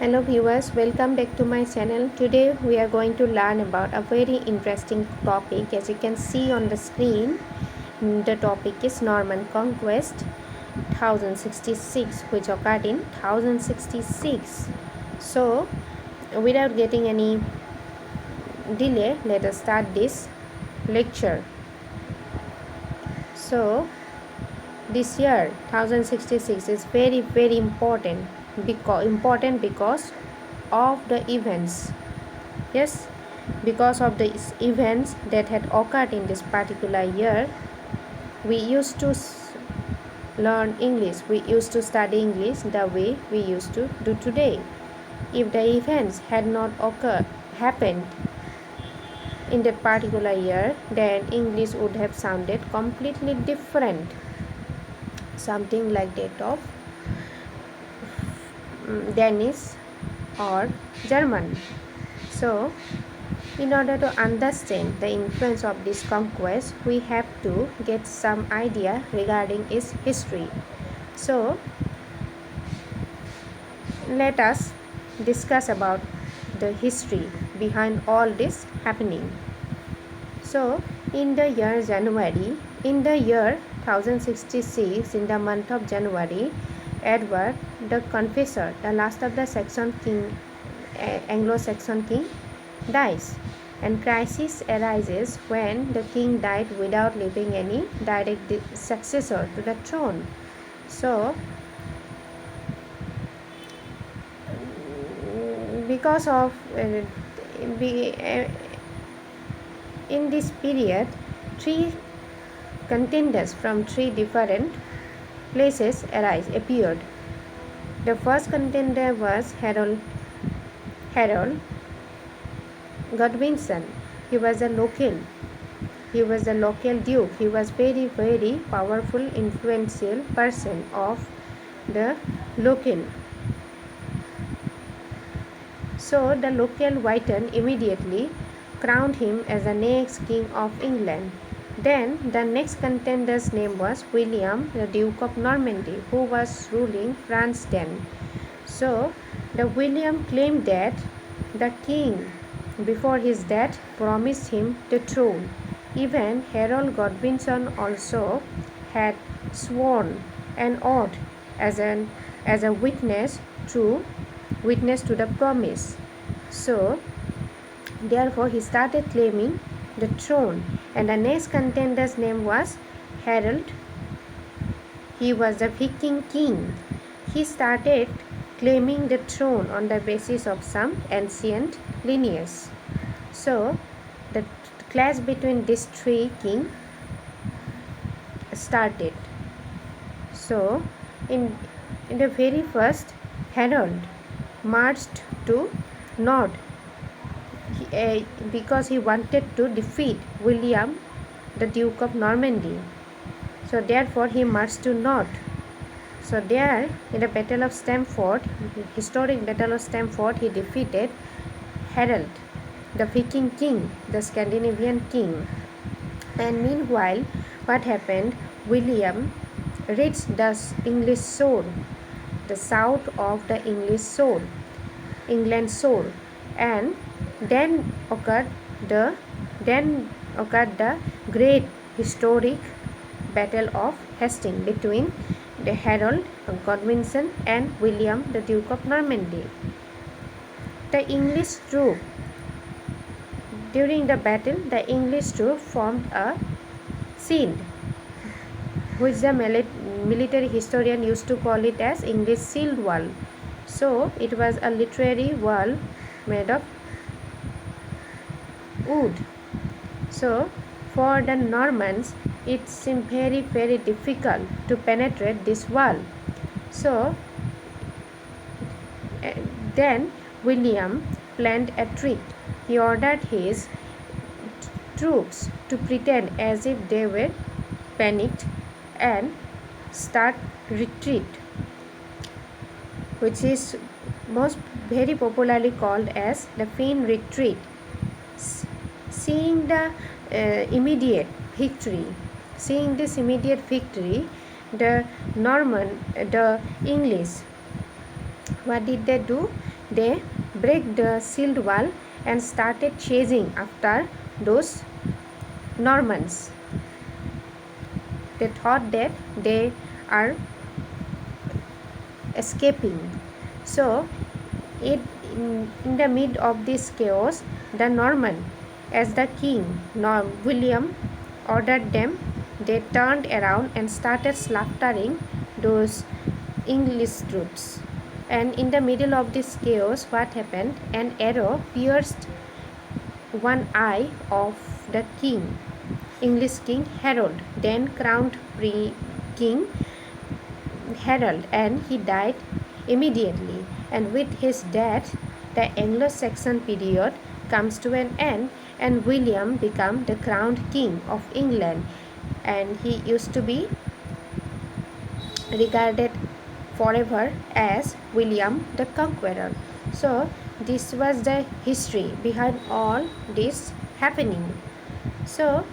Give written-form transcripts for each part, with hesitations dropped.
Hello viewers, welcome back to my channel. Today we are going to learn about a very interesting topic. As you can see on the screen, the topic is Norman Conquest 1066, which occurred in 1066. So without getting any delay, let us start this lecture. So this year 1066 is very important because of the events. Yes, because of the events that had occurred in this particular year, we used to learn English, we used to study English the way we used to do today. If the events had not happened in that particular year, then English would have sounded completely different, something like that of Danish or German. So in order to understand the influence of this conquest, we have to get some idea regarding its history. So let us discuss about the history behind all this happening. So in the year 1066, in the month of January, Edward the Confessor, the last of the Anglo-Saxon king, dies, and crisis arises when the king died without leaving any direct successor to the throne. So because of in this period, three contenders from three different places appeared. The first contender was Harold Godwinson. He was a local duke. He was very powerful, influential person of the local. So the local Wighton immediately crowned him as the next king of England. Then the next contender's name was William, the Duke of Normandy, who was ruling France then. So the William claimed that the king before his death promised him the throne. Even Harold Godwinson also had sworn an oath as a witness to the promise. So therefore he started claiming the throne, and the next contender's name was Harold. He was a Viking king. He started claiming the throne on the basis of some ancient lineage. So the clash between these three kings started. So in the very first, Harold marched to north because he wanted to defeat William, the Duke of Normandy. So therefore he marched to north. So there, in the Battle of Stamford, historic Battle of Stamford, he defeated Harold, the Viking king, the Scandinavian king. And meanwhile, what happened? William reached the English shore, the south of the England shore, and then occurred the great historic Battle of Hastings between the Harold Godwinson and William, the Duke of Normandy. The English troop, during the battle, the English troop formed a shield, which the military historian used to call it as English shield wall. So it was a literary wall made of wood. So for the Normans, it seemed very difficult to penetrate this wall. So then William planned a trick. He ordered his troops to pretend as if they were panicked and start retreat, which is very popularly called as the feign retreat. Seeing this immediate victory, the English, what did they do? they break the sealed wall and started chasing after those Normans. They thought that they are escaping. So, in the mid of this chaos, the Norman, as the king, William, ordered them. They turned around and started slaughtering those English troops. And in the middle of this chaos, what happened? An arrow pierced one eye of the king, English King Harold, then crowned King Harold, and he died immediately. And with his death, the Anglo-Saxon period comes to an end, and William became the crowned king of England, and he used to be regarded forever as William the Conqueror. So this was the history behind all this happening. So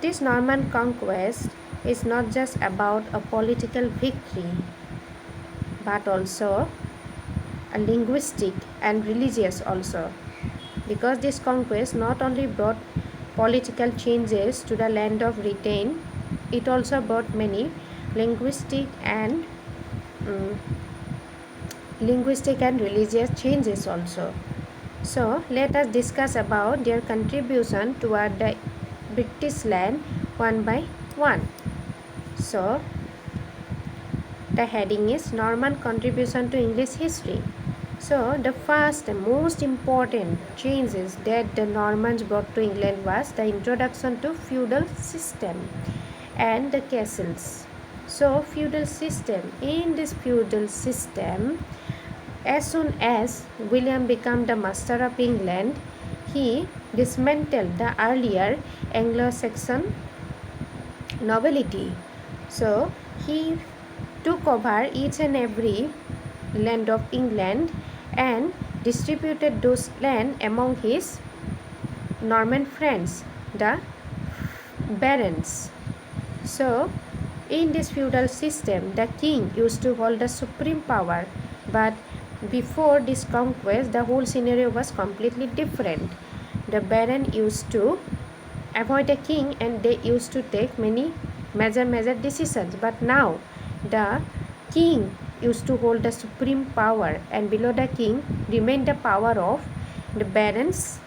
this Norman conquest is not just about a political victory, but also a linguistic and religious also, because this conquest not only brought political changes to the land of Britain, it also brought many linguistic and religious changes also. So let us discuss about their contribution toward the British land one by one. So the heading is Norman contribution to English history. So the first and most important changes that the Normans brought to England was the introduction to feudal system and the castles. So feudal system, in this feudal system, as soon as William became the master of England, he dismantled the earlier Anglo-Saxon nobility. So he took over each and every land of England and distributed those land among his Norman friends, the barons. So in this feudal system, the king used to hold the supreme power, but before this conquest, the whole scenario was completely different. The baron used to avoid the king and they used to take many major decisions, but now the king used to hold the supreme power, and below the king remained the power of the barons,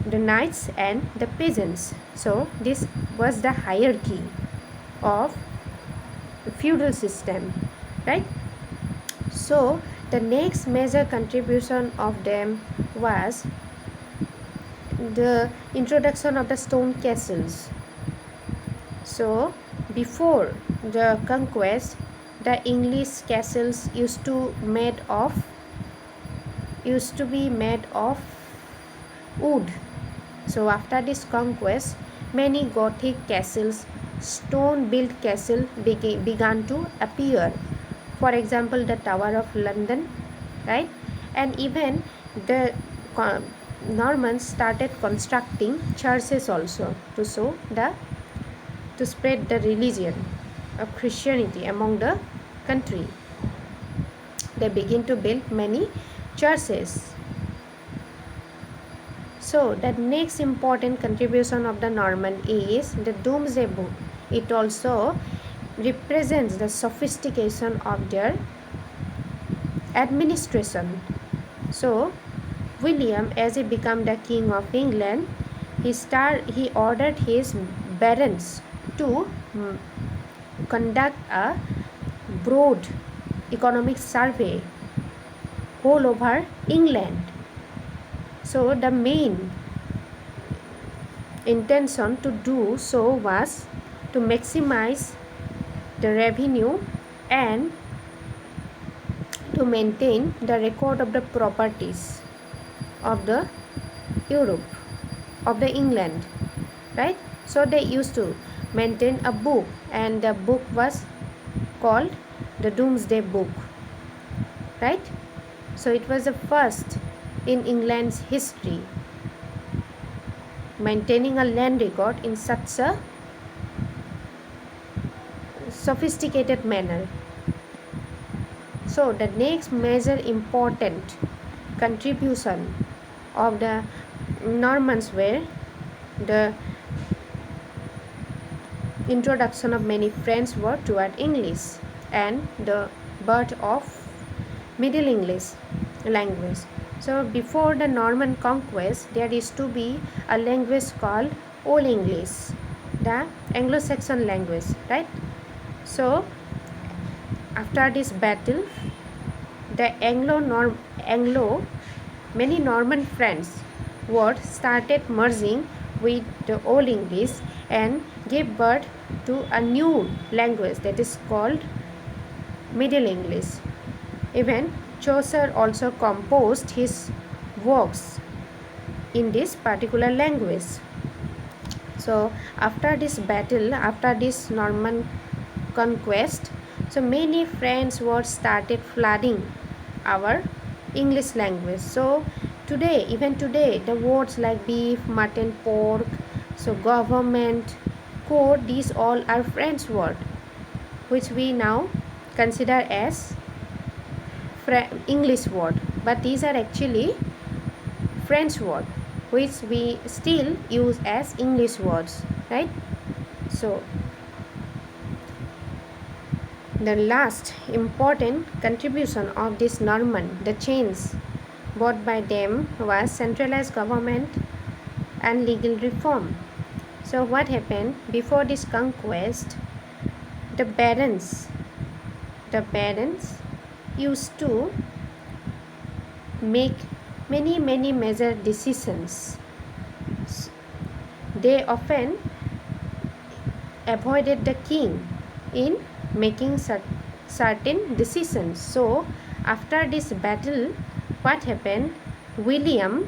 the knights and the peasants. So this was the hierarchy of the feudal system, right? So the next major contribution of them was the introduction of the stone castles. So before the conquest, the English castles used to be made of wood. So after this conquest, many Gothic castles, stone-built castles began to appear. For example, the Tower of London, right? And even the Normans started constructing churches also to spread the religion of Christianity among the country. They begin to build many churches. So the next important contribution of the Norman is the Domesday Book. It also represents the sophistication of their administration. So William, as he became the king of England, he ordered his barons to conduct a broad economic survey all over England. So the main intention to do so was to maximize the revenue and to maintain the record of the properties of the Europe, of the England, right? So they used to maintain a book, and the book was called the Domesday Book, right? So it was the first in England's history maintaining a land record in such a sophisticated manner. So So the next major important contribution of the Normans were the introduction of many French words toward English and the birth of Middle English language. So before the Norman conquest, there is to be a language called Old English, the Anglo-Saxon language, right? So after this battle, the many Norman French words started merging with the Old English and gave birth to a new language that is called Middle English. Even Chaucer also composed his works in this particular language. So after this battle, after this Norman conquest, so many French words started flooding our English language. So today, even today, the words like beef, mutton, pork, so government, court, these all are French words which we now consider as English word, but these are actually French word which we still use as English words, right? So the last important contribution of this Norman, the change brought by them, was centralized government and legal reform. So what happened before this conquest? The barons used to make many major decisions. They often avoided the king in making certain decisions. So after this battle, what happened? William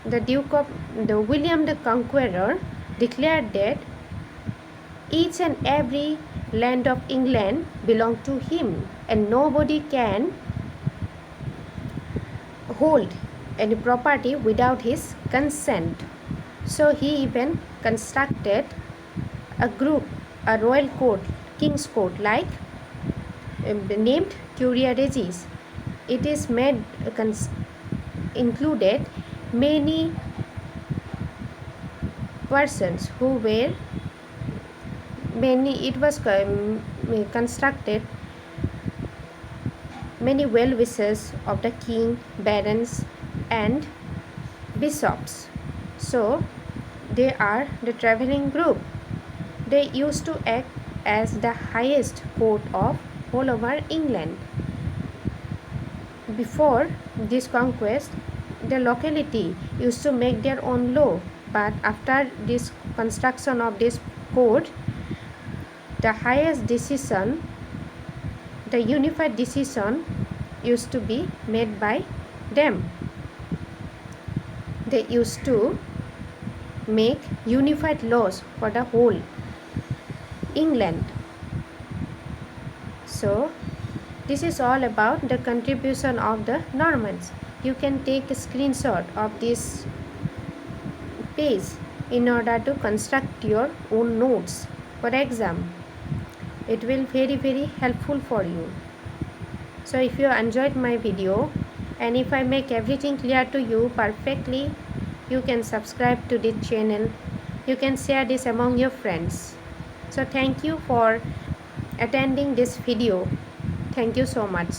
the Conqueror declared that each and every land of England belonged to him and nobody can hold any property without his consent. So he even constructed a royal court, king's court, like named Curia Regis. It is included many persons who were it was constructed many well-wishers of the king, barons and bishops. So they are the traveling group. They used to act as the highest court of all over England. Before this conquest, the locality used to make their own law, but after this construction of this court, the highest decision, the unified decision, used to be made by them. They used to make unified laws for the whole England. So this is all about the contribution of the Normans. You can take a screenshot of this page in order to construct your own notes for exam. It will very helpful for you. So if you enjoyed my video and if I make everything clear to you perfectly, you can subscribe to this channel. You can share this among your friends. So thank you for attending this video. Thank you so much.